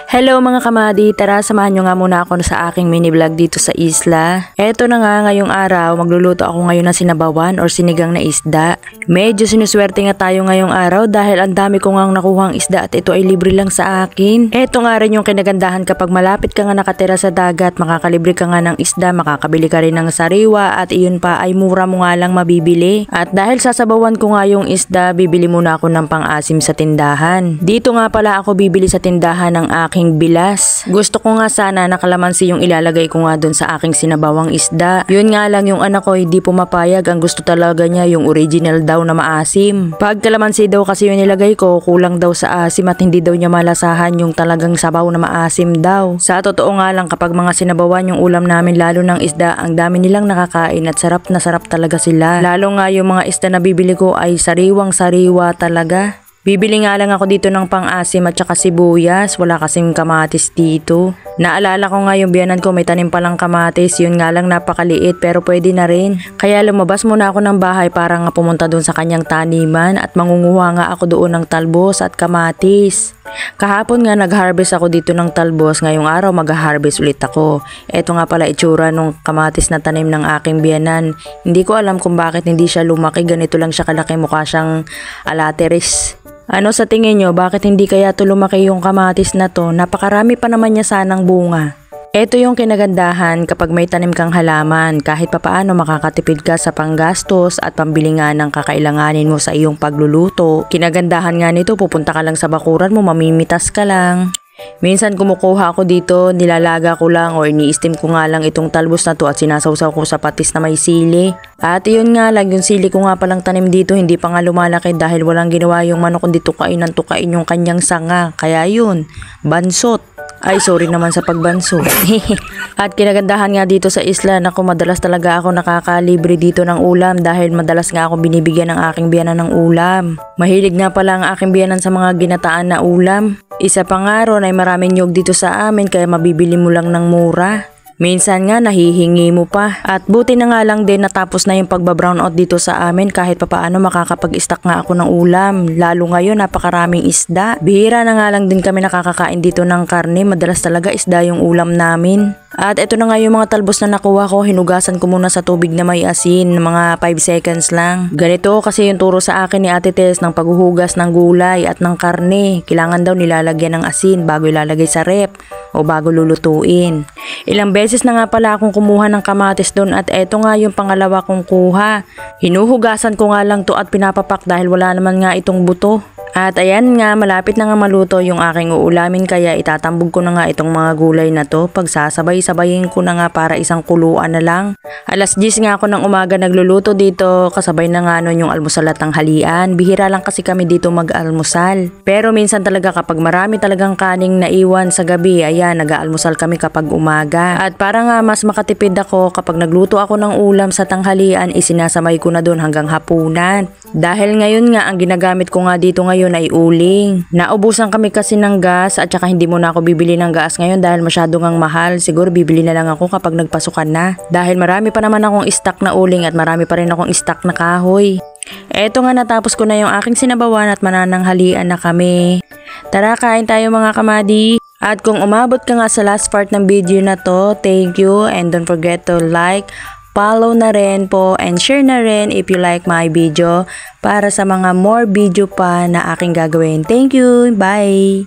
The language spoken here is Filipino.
Hello mga kamadi, tara samahan nyo nga muna ako sa aking mini vlog dito sa isla. Eto na nga ngayong araw, magluluto ako ngayon ng sinabawan or sinigang na isda. Medyo sinuswerte nga tayo ngayong araw dahil ang dami ko ngang nakuhang isda at ito ay libre lang sa akin. Eto nga rin yung kinagandahan kapag malapit ka nga nakatira sa dagat, makakalibre ka nga ng isda, makakabili ka rin ng sariwa at iyon pa ay mura mo nga lang mabibili. At dahil sasabawan ko nga yung isda, bibili muna ako ng pang-asim sa tindahan. Dito nga pala ako bibili sa tindahan ng aking bilas. Gusto ko nga sana na kalamansi yung ilalagay ko nga dun sa aking sinabawang isda. Yun nga lang yung anak ko hindi pumapayag, ang gusto talaga niya yung original daw na maasim. Pag kalamansi daw kasi yung nilagay ko, kulang daw sa asim at hindi daw niya malasahan yung talagang sabaw na maasim daw. Sa totoo nga lang kapag mga sinabawan yung ulam namin lalo ng isda, ang dami nilang nakakain at sarap na sarap talaga sila. Lalo nga yung mga isda na bibili ko ay sariwang sariwa talaga. Bibili nga lang ako dito ng pang-asim at saka sibuyas, wala kasing kamatis dito. Naalala ko nga yung biyanan ko may tanim palang kamatis, yun nga lang napakaliit pero pwede na rin. Kaya lumabas muna ako ng bahay para nga pumunta doon sa kanyang taniman at mangunguha nga ako doon ng talbos at kamatis. Kahapon nga nag-harvest ako dito ng talbos, ngayong araw mag-harvest ulit ako. Eto nga pala itsura nung kamatis na tanim ng aking biyanan. Hindi ko alam kung bakit hindi siya lumaki, ganito lang siya kalaki, mukha siyang alateris. Ano sa tingin nyo, bakit hindi kaya to lumaki yung kamatis na to? Napakarami pa naman niya sanang bunga. Ito yung kinagandahan kapag may tanim kang halaman, kahit papaano makakatipid ka sa panggastos at pambili nga ng kakailanganin mo sa iyong pagluluto. Kinagandahan nga nito, pupunta ka lang sa bakuran mo, mamimitas ka lang. Minsan kumukuha ako dito, nilalaga ko lang o ini-steam ko nga lang itong talbos na to at sinasawsaw ko sa patis na may sili. At yun nga lang, yung sili ko nga palang tanim dito hindi pa nga lumalaki dahil walang ginawa yung manok kundi tukain yung kanyang sanga. Kaya yun, bansot. Ay sorry naman sa pagbanso. At kinagandahan nga dito sa isla na madalas talaga ako nakakalibre dito ng ulam dahil madalas nga ako binibigyan ng aking biyanan ng ulam. Mahilig nga pala ang aking biyanan sa mga ginataan na ulam. Isa pa nga ron ay maraming nyog dito sa amin kaya mabibili mo lang ng mura. Minsan nga nahihingi mo pa. At buti na nga lang din natapos na yung pagbabrown out dito sa amin kahit papaano makakapag-stock nga ako ng ulam. Lalo ngayon napakaraming isda. Bihira na nga lang din kami nakakakain dito ng karne. Madalas talaga isda yung ulam namin. At ito na nga yung mga talbos na nakuha ko. Hinugasan ko muna sa tubig na may asin. Mga 5 seconds lang. Ganito kasi yung turo sa akin ni Ate Tess ng paghuhugas ng gulay at ng karne. Kailangan daw nilalagyan ng asin bago ilalagay sa rep o bago lulutuin. Ilang beses na nga pala akong kumuha ng kamatis doon at eto nga yung pangalawa kong kuha. Hinuhugasan ko nga lang to at pinapapak dahil wala naman nga itong buto. At ayan nga, malapit na nga maluto yung aking uulamin kaya itatambog ko na nga itong mga gulay na to. Pagsasabay-sabayin ko na nga para isang kuluan na lang. Alas 10 nga ako ng umaga nagluluto dito, kasabay na nga nun yung almusal at tanghalian. Bihira lang kasi kami dito mag-almusal. Pero minsan talaga kapag marami talagang kaning naiwan sa gabi, ayan, nag-aalmusal kami kapag umaga. At para nga mas makatipid ako kapag nagluto ako ng ulam sa tanghalian, isinasamay ko na doon hanggang hapunan. Dahil ngayon nga ang ginagamit ko nga dito ngayon ay uling. Naubusan kami kasi ng gas at saka hindi mo na ako bibili ng gas ngayon dahil masyado ngang mahal. Siguro bibili na lang ako kapag nagpasukan na. Dahil marami pa naman akong stock na uling at marami pa rin akong stock na kahoy. Eto nga natapos ko na yung aking sinabawan at manananghalian na kami. Tara kain tayo mga kamadi. At kung umabot ka nga sa last part ng video na to, thank you and don't forget to like, follow na rin po and share na rin if you like my video para sa mga more video pa na aking gagawin. Thank you! Bye!